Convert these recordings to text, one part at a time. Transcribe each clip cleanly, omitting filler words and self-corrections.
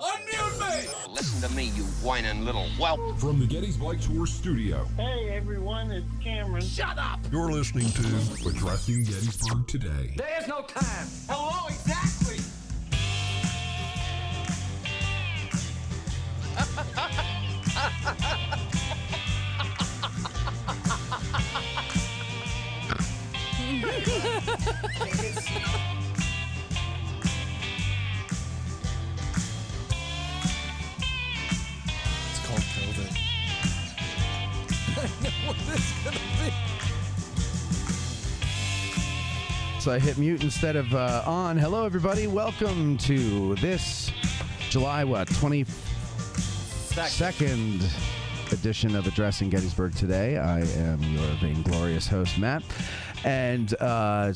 Unmute me! Listen to me, you whining little whelp. From the Gettysburg Tour Studio. Hey everyone, it's Cameron. Shut up! You're listening to Addressing Gettysburg Today. There's no time. Hello, exactly. It's called COVID. I know what this is gonna be. So I hit mute instead of on. Hello, everybody. Welcome to this July, 22nd edition of Addressing Gettysburg Today. I am your vainglorious host, Matt. And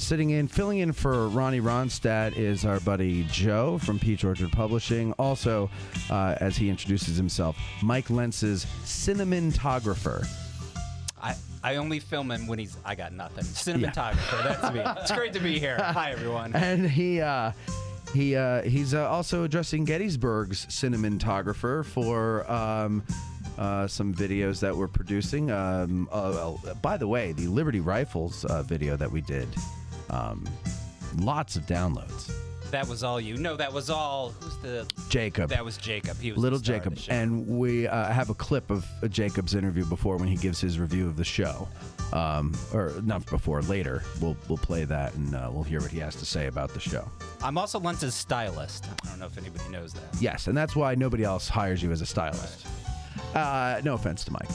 filling in for Ronnie Ronstadt is our buddy Joe from Peach Orchard Publishing. Also, as he introduces himself, Mike Lentz's cinematographer. I only film him when I got nothing. Cinematographer, that's me. It's great to be here. Hi, everyone. And he's also addressing Gettysburg's cinematographer for some videos that we're producing. By the way, the Liberty Rifles video that we did, lots of downloads. That was all you. No, that was all. Who's the... Jacob. That was Jacob. He was Little the star Jacob. of the show. And we have a clip of Jacob's interview before when he gives his review of the show. Or not before, later. We'll play that and we'll hear what he has to say about the show. I'm also Lentz's stylist. I don't know if anybody knows that. Yes, and that's why nobody else hires you as a stylist. No offense to Mike.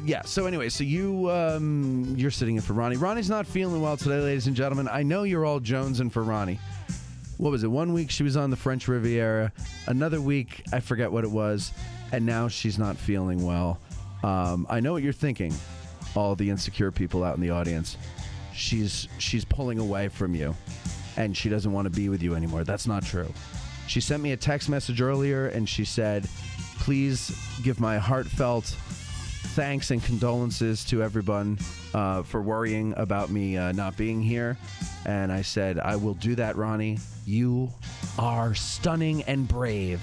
Yeah, so anyway, so you're sitting in for Ronnie. Ronnie's not feeling well today, ladies and gentlemen. I know you're all jonesing for Ronnie. What was it? 1 week she was on the French Riviera. Another week, I forget what it was. And now she's not feeling well. I know what you're thinking, all the insecure people out in the audience. She's pulling away from you, and she doesn't want to be with you anymore. That's not true. She sent me a text message earlier, and she said, please give my heartfelt thanks and condolences to everyone for worrying about me not being here. And I said, I will do that, Ronnie. You are stunning and brave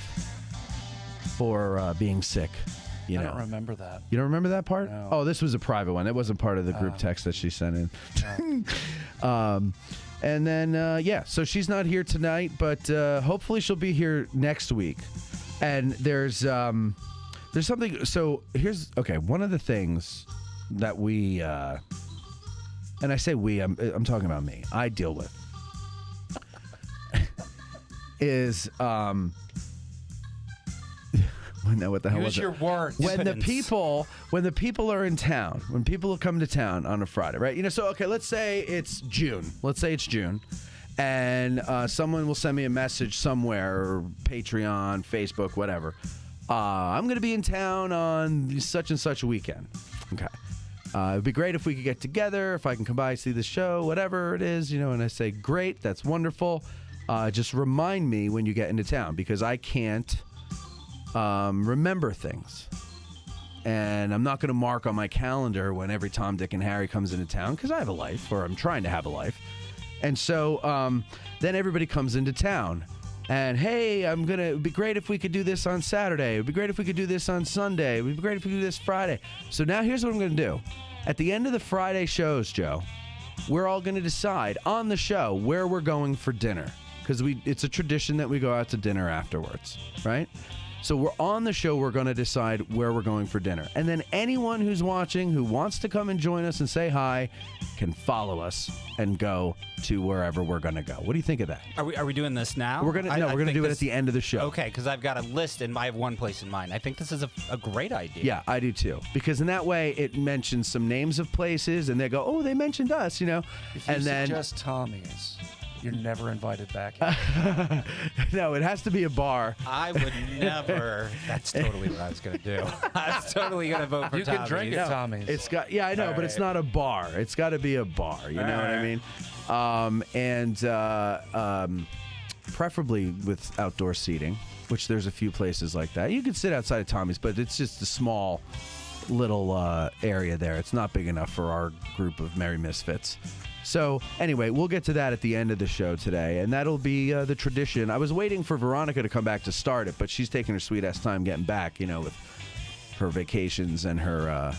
for being sick. I don't remember that. You don't remember that part? No. Oh, this was a private one. It wasn't part of the group text that she sent in. And then, so she's not here tonight, but hopefully she'll be here next week. And there's something. So one of the things that we, and I say we, I'm talking about me, I deal with, is, no, what the hell Use was it? your words. When the people are in town, when people come to town on a Friday, right? Let's say it's June. And someone will send me a message somewhere, or Patreon, Facebook, whatever. I'm going to be in town on such and such weekend. Okay. It'd be great if we could get together, if I can come by, see the show, whatever it is, and I say, great, that's wonderful. Just remind me when you get into town, because I can't remember things. And I'm not going to mark on my calendar when every Tom, Dick, and Harry comes into town, because I have a life, or I'm trying to have a life. And so then everybody comes into town. And, hey, it'd be great if we could do this on Saturday. It'd be great if we could do this on Sunday. It'd be great if we could do this Friday. So now here's what I'm going to do. At the end of the Friday shows, Joe, we're all going to decide on the show where we're going for dinner. Because it's a tradition that we go out to dinner afterwards, right? So we're on the show, we're going to decide where we're going for dinner. And then anyone who's watching who wants to come and join us and say hi can follow us and go to wherever we're going to go. What do you think of that? Are we doing this now? We're going to do it at the end of the show. Okay, because I've got a list and I have one place in mind. I think this is a great idea. Yeah, I do too. Because in that way, it mentions some names of places and they go, oh, they mentioned us, If you and then suggest Tommy's, you're never invited back. No, it has to be a bar. I would never. That's totally what I was going to do. I was totally going to vote for You Tommy's. can drink at Tommy's. It's got, I know, but it's not a bar. It's got to be a bar. You know what I mean? Preferably with outdoor seating, which there's a few places like that. You can sit outside of Tommy's, but it's just a small little area there. It's not big enough for our group of merry misfits. So anyway, we'll get to that at the end of the show today, and that'll be the tradition. I was waiting for Veronica to come back to start it, but she's taking her sweet ass time getting back, with her vacations and her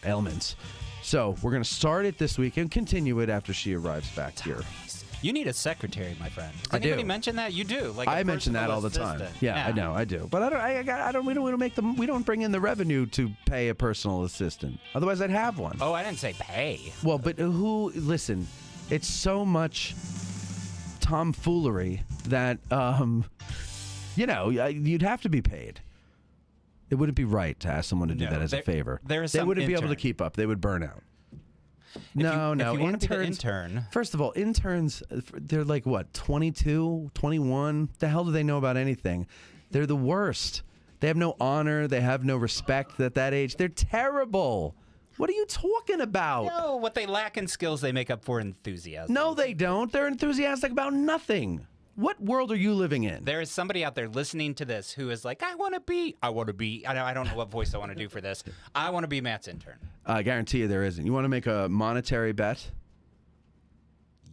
ailments. So we're gonna start it this week and continue it after she arrives back here. You need a secretary, my friend. Does I do. anybody mention that? You do. Like I mention that all the time. Yeah, I know, I do. But I don't. We don't make them. We don't bring in the revenue to pay a personal assistant. Otherwise, I'd have one. Oh, I didn't say pay. Well, but who? Listen, it's so much tomfoolery that you'd have to be paid. It wouldn't be right to ask someone to do that as a favor. They wouldn't be able to keep up. They would burn out. No. If you want to be the intern. First of all, interns, they're like, what, 22, 21? The hell do they know about anything? They're the worst. They have no honor. They have no respect at that age. They're terrible. What are you talking about? No, what they lack in skills, they make up for enthusiasm. No, they don't. They're enthusiastic about nothing. What world are you living in? There is somebody out there listening to this who is like, I want to be, I don't know what voice I want to do for this. I want to be Matt's intern. I guarantee you there isn't. You want to make a monetary bet?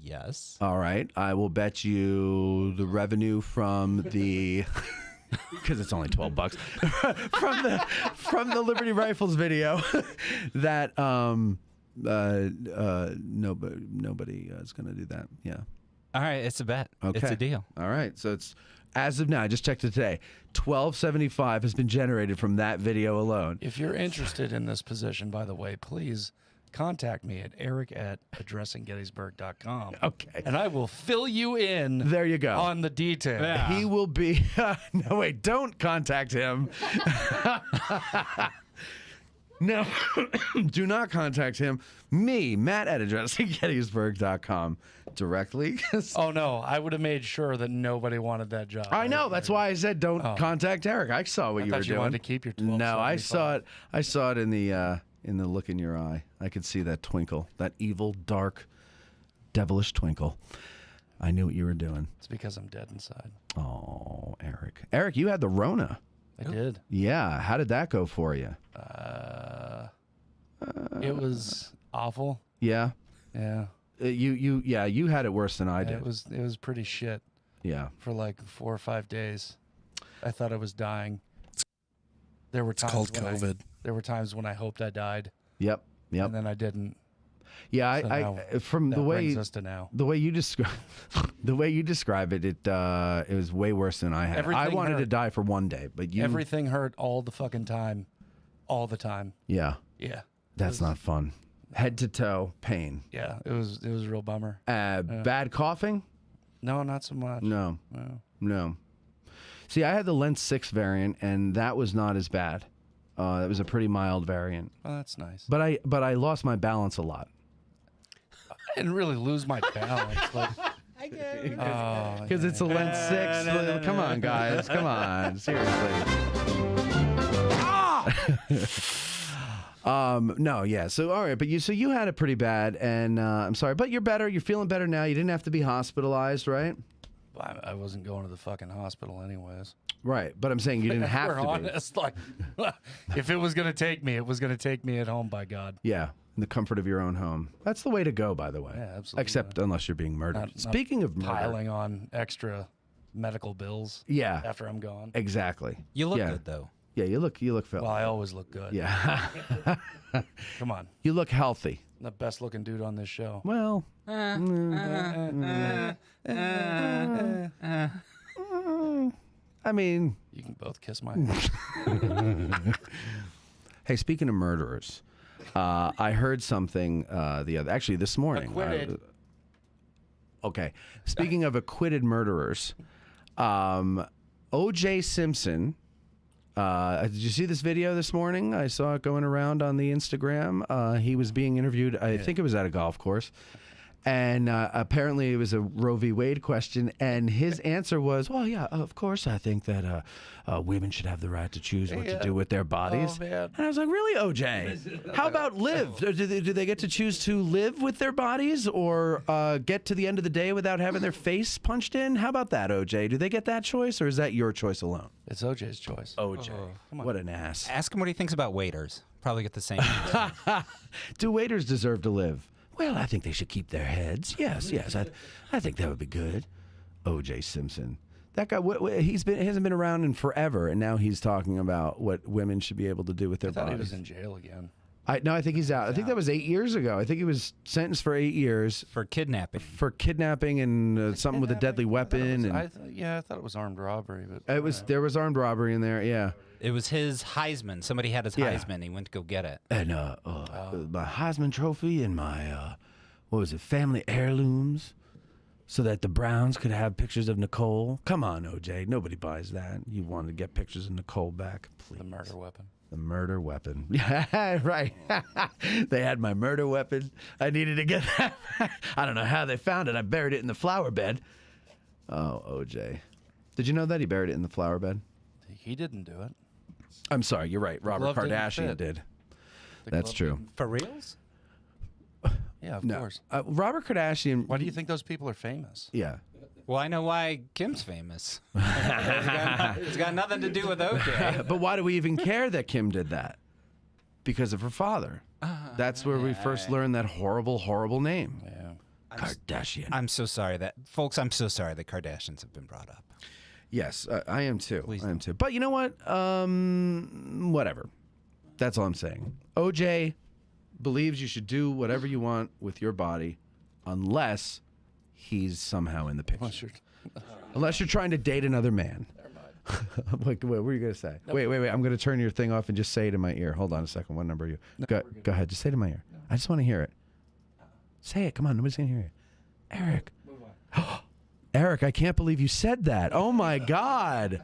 Yes. All right. I will bet you the revenue from the... because it's only $12 from the Liberty Rifles video that nobody is going to do that. Yeah. All right, it's a bet. Okay. It's a deal. All right. So it's, as of now, I just checked it today, $12.75 has been generated from that video alone. If you're interested in this position, by the way, please contact me at eric@addressinggettysburg.com. Okay. And I will fill you in. There you go. On the detail. Yeah. He will be... no, wait, don't contact him. No, do not contact him. Me, Matt at addressinggettysburg.com directly. Oh, no. I would have made sure that nobody wanted that job. I know. That's why I said don't contact Eric. I saw what you were doing. I wanted to keep your 12. No, I saw it. I saw it in the look in your eye. I could see that twinkle, that evil, dark, devilish twinkle. I knew what you were doing. It's because I'm dead inside. Oh, Eric. Eric, you had the Rona. I did. Yeah. How did that go for you? It was awful. Yeah. Yeah. You had it worse than I did. It was pretty shit. Yeah. For like 4 or 5 days. I thought I was dying. There were times called COVID. There were times when I hoped I died. Yep. And then I didn't. Yeah, So I from that the way brings us to now. the way you describe it, it was way worse than I had. Everything I wanted to hurt. die for one day, but you Everything hurt all the fucking time. All the time. Yeah. Yeah. That's not fun. Head to toe pain. Yeah. It was a real bummer. Bad coughing? No, not so much. No. No. See, I had the Lent 6 variant, and that was not as bad. It was a pretty mild variant. Oh, that's nice. But I lost my balance a lot. I didn't really lose my balance. Like, I get it. Because it's a Lent 6. Come on, guys. Come on. Seriously. No, yeah. So, all right. But you had it pretty bad. And I'm sorry. But you're better. You're feeling better now. You didn't have to be hospitalized, right? I wasn't going to the fucking hospital anyways. Right. But I'm saying you didn't have We're to honest. Like, if it was going to take me, it was going to take me at home, by God. be. Yeah. In the comfort of your own home. That's the way to go, by the way. Yeah, absolutely. Except unless you're being murdered. Not Speaking of murder. piling on extra medical bills. Yeah. After I'm gone. Exactly. You look Yeah. good, though. Yeah, you look fit. Well, I always look good. Yeah. Come on. You look healthy. I'm the best looking dude on this show. Well, I mean, You can both kiss my hey, speaking of murderers, I heard something actually this morning. Acquitted. Okay. Speaking of acquitted murderers, O.J. Simpson. Did you see this video this morning? I saw it going around on the Instagram. He was being interviewed. I think it was at a golf course. And apparently it was a Roe v. Wade question, and his answer was, well, yeah, of course I think that women should have the right to choose what to do with their bodies. Oh, man. And I was like, really, OJ? How about live? Do they get to choose to live with their bodies or get to the end of the day without having their face punched in? How about that, OJ? Do they get that choice, or is that your choice alone? It's OJ's choice. OJ. What an ass. Ask him what he thinks about waiters. Probably get the same answer. Do waiters deserve to live? Well, I think they should keep their heads. Yes. I think that would be good. O.J. Simpson. That guy, he hasn't been around in forever, and now he's talking about what women should be able to do with their I thought bodies. he was in jail again. No, I think he's out. I think that was 8 years ago. I think he was sentenced for 8 years For kidnapping. for kidnapping and something with a deadly weapon. I thought it was armed robbery. But There was armed robbery in there. Yeah. It was his Heisman. Somebody had his Yeah. Heisman. He went to go get it. And my Heisman Trophy and my family heirlooms, so that the Browns could have pictures of Nicole. Come on, OJ, nobody buys that. You wanted to get pictures of Nicole back, please. the murder weapon. The murder weapon. Yeah, right. They had my murder weapon. I needed to get that. I don't know how they found it. I buried it in the flower bed. Oh, OJ. Did you know that he buried it in the flower bed? He didn't do it. I'm sorry, you're right. Robert glove didn't Kardashian fit. did. The That's glove true. didn't- For reals? Yeah, of No. course. Robert Kardashian. Why do you think those people are famous? Yeah. Well, I know why Kim's famous. It's got nothing to do with OJ. But why do we even care that Kim did that? Because of her father. That's where we first learned that horrible, horrible name. Yeah. Kardashian. I'm so sorry that, folks, I'm so sorry that Kardashians have been brought up. Yes, I am too. Please I am too. But you know what? Whatever. That's all I'm saying. OJ believes you should do whatever you want with your body unless he's somehow in the picture. Unless you're trying to date another man. What were you going to say? Wait. I'm going to turn your thing off and just say it in my ear. Hold on a second. What number are you? Go ahead. Just say it in my ear. I just want to hear it. Say it. Come on. Nobody's going to hear it. Eric. Eric, I can't believe you said that. Oh, my God.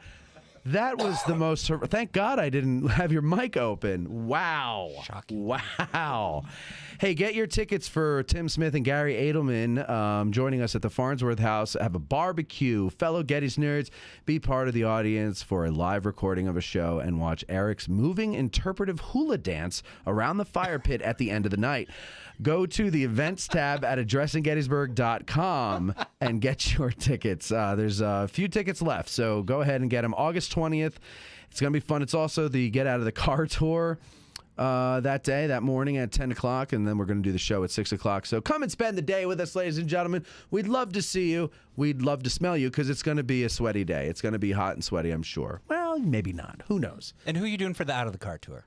That was the most... Thank God I didn't have your mic open. Wow. Shocking. Wow. Hey, get your tickets for Tim Smith and Gary Edelman joining us at the Farnsworth House. Have a barbecue. Fellow Getty's nerds, be part of the audience for a live recording of a show and watch Eric's moving interpretive hula dance around the fire pit at the end of the night. Go to the events tab at addressinggettysburg.com and get your tickets. There's a few tickets left, so go ahead and get them. August 20th. It's going to be fun. It's also the Get Out of the Car tour that morning at 10 o'clock, and then we're going to do the show at 6 o'clock. So come and spend the day with us, ladies and gentlemen. We'd love to see you. We'd love to smell you because it's going to be a sweaty day. It's going to be hot and sweaty, I'm sure. Well, maybe not. Who knows? And who are you doing for the Out of the Car tour?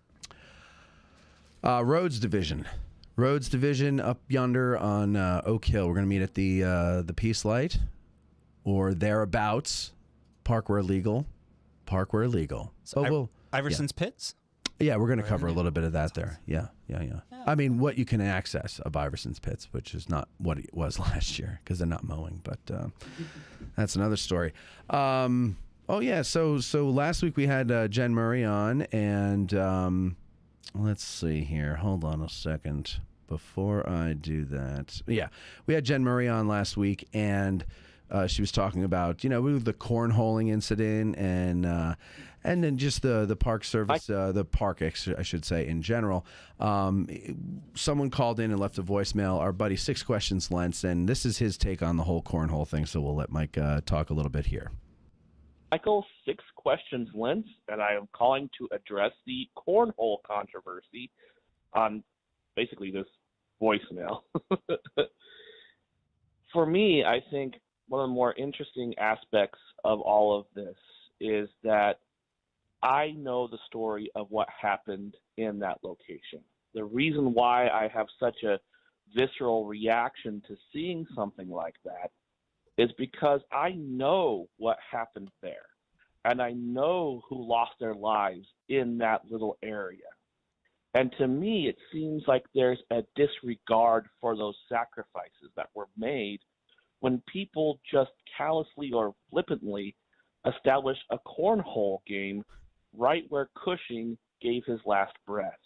Rhodes Division. Rhodes Division up yonder on Oak Hill. We're going to meet at the Peace Light or thereabouts. Park where legal. So Iverson's Pits? Yeah, we're going to cover a little bit of that there. Yeah. I mean, what you can access of Iverson's Pits, which is not what it was last year because they're not mowing, but that's another story. So last week we had Jen Murray on, and let's see here. Hold on a second before I do that. Yeah, we had Jen Murray on last week, and she was talking about, the cornholing incident and then just the park service, the park, I should say, in general. Someone called in and left a voicemail. Our buddy 6 Questions Lentz, and this is his take on the whole cornhole thing. So we'll let Mike talk a little bit here. Michael, 6 Questions Lentz, and I am calling to address the cornhole controversy on basically this voicemail. For me, I think one of the more interesting aspects of all of this is that I know the story of what happened in that location. The reason why I have such a visceral reaction to seeing something like that is because I know what happened there, and I know who lost their lives in that little area. And to me, it seems like there's a disregard for those sacrifices that were made when people just callously or flippantly establish a cornhole game right where Cushing gave his last breath.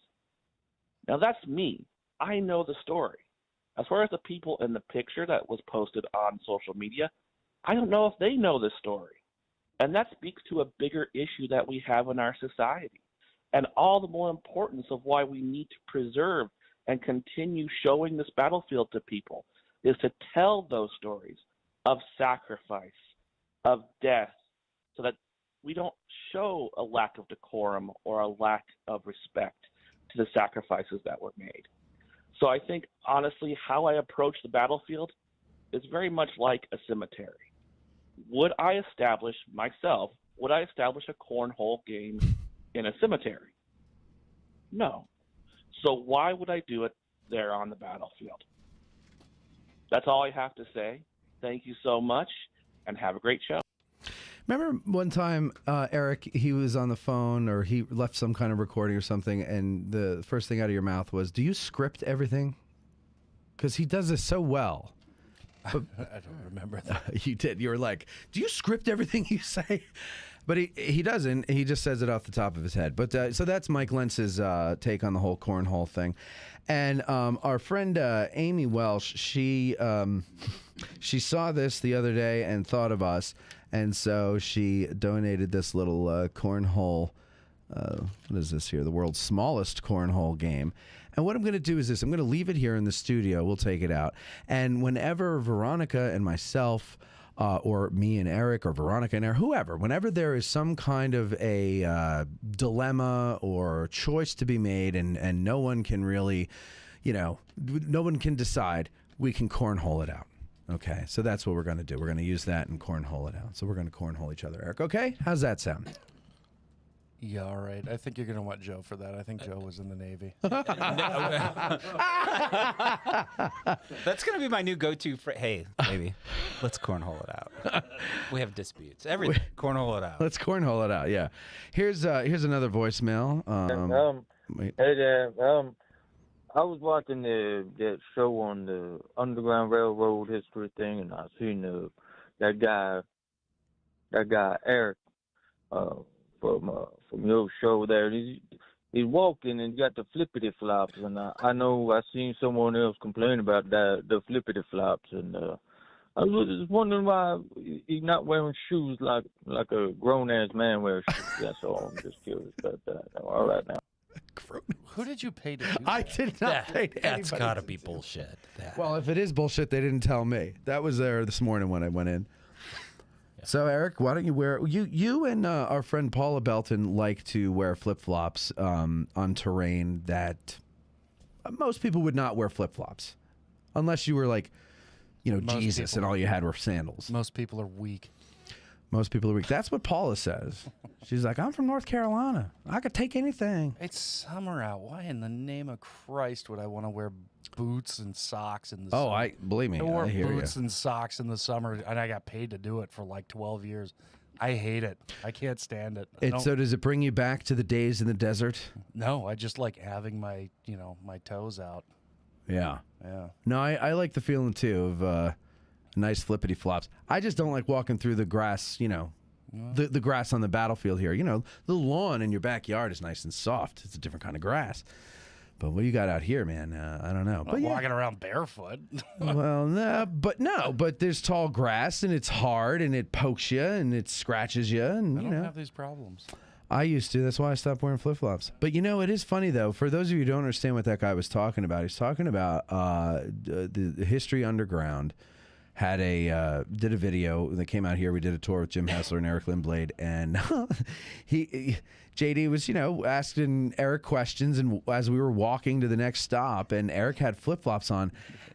Now, that's me. I know the story. As far as the people in the picture that was posted on social media, I don't know if they know this story. And that speaks to a bigger issue that we have in our society. And all the more importance of why we need to preserve and continue showing this battlefield to people is to tell those stories of sacrifice, of death, so that we don't show a lack of decorum or a lack of respect to the sacrifices that were made. So I think, honestly, how I approach the battlefield is very much like a cemetery. Would I establish a cornhole game in a cemetery? No. So why would I do it there on the battlefield? That's all I have to say. Thank you so much, and have a great show. Remember one time, Eric, he was on the phone or he left some kind of recording or something, and the first thing out of your mouth was, do you script everything? Because he does this so well. But, I don't remember that. You did. You were like, do you script everything you say? But he doesn't. He just says it off the top of his head. But so that's Mike Lentz's take on the whole cornhole thing. And our friend Amy Welsh, she saw this the other day and thought of us. And so she donated this little cornhole, what is this here? The world's smallest cornhole game. And what I'm going to do is this. I'm going to leave it here in the studio. We'll take it out. And whenever Veronica and myself, or me and Eric, or Veronica and Eric, whoever, whenever there is some kind of a dilemma or choice to be made and no one can really, no one can decide, we can cornhole it out. Okay, so that's what we're going to do. We're going to use that and cornhole it out. So we're going to cornhole each other, Eric. Okay? How's that sound? Yeah, all right. I think you're going to want Joe for that. I think Joe was in the Navy. That's going to be my new go-to. Hey, baby, let's cornhole it out. We have disputes. Everything. Cornhole it out. Let's cornhole it out, yeah. Here's another voicemail. Wait. Hey there. I was watching that show on the Underground Railroad history thing, and I seen that guy Eric from your show there. He's walking and got the flippity flops, and I know I seen someone else complain about the flippity flops, and I was just wondering why he's not wearing shoes like a grown ass man wears shoes. That's all. I'm just curious about that. All right now. Who did you pay to do that? I did not pay to That's anybody got to to be do that. bullshit. Well, if it is bullshit, they didn't tell me. That was there this morning when I went in. Yeah. So, Eric, why don't you wear... You and our friend Paula Belton like to wear flip-flops on terrain that most people would not wear flip-flops. Unless you were like, Jesus, and all you had were sandals. Most people are weak. Most people are weak. That's what Paula says. She's like, I'm from North Carolina. I could take anything. It's summer out. Why in the name of Christ would I want to wear boots and socks in the summer? Oh, believe me. I wore I hear boots you. and socks in the summer, and I got paid to do it for like 12 years. I hate it. I can't stand it. So does it bring you back to the days in the desert? No, I just like having my, my toes out. Yeah. Yeah. No, I like the feeling, too, of nice flippity flops. I just don't like walking through the grass, the grass on the battlefield here. The lawn in your backyard is nice and soft. It's a different kind of grass. But what you got out here, man, I don't know. But walking around barefoot. Well, but there's tall grass, and it's hard, and it pokes you, and it scratches you, and I don't have these problems. I used to. That's why I stopped wearing flip-flops. But, it is funny, though. For those of you who don't understand what that guy was talking about, he's talking about the History Underground did a video that came out here. We did a tour with Jim Hessler and Eric Lindblade, and JD was, asking Eric questions, and as we were walking to the next stop, and Eric had flip-flops on,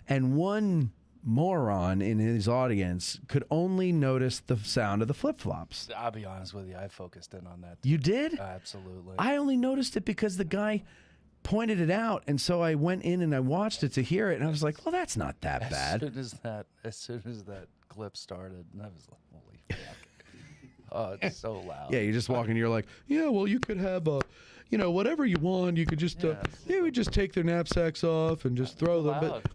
and one moron in his audience could only notice the sound of the flip-flops. I'll be honest with you. I focused in on that. You did? Absolutely. I only noticed it because the guy pointed it out, and so I went in and I watched it to hear it, and I was like, well, that's not that bad. As soon as that clip started, and I was like, holy fuck. Oh, it's so loud. Yeah, you're just walking, you're like, yeah, well, you could have whatever you want. You could just, they would just take their knapsacks off and just throw them. But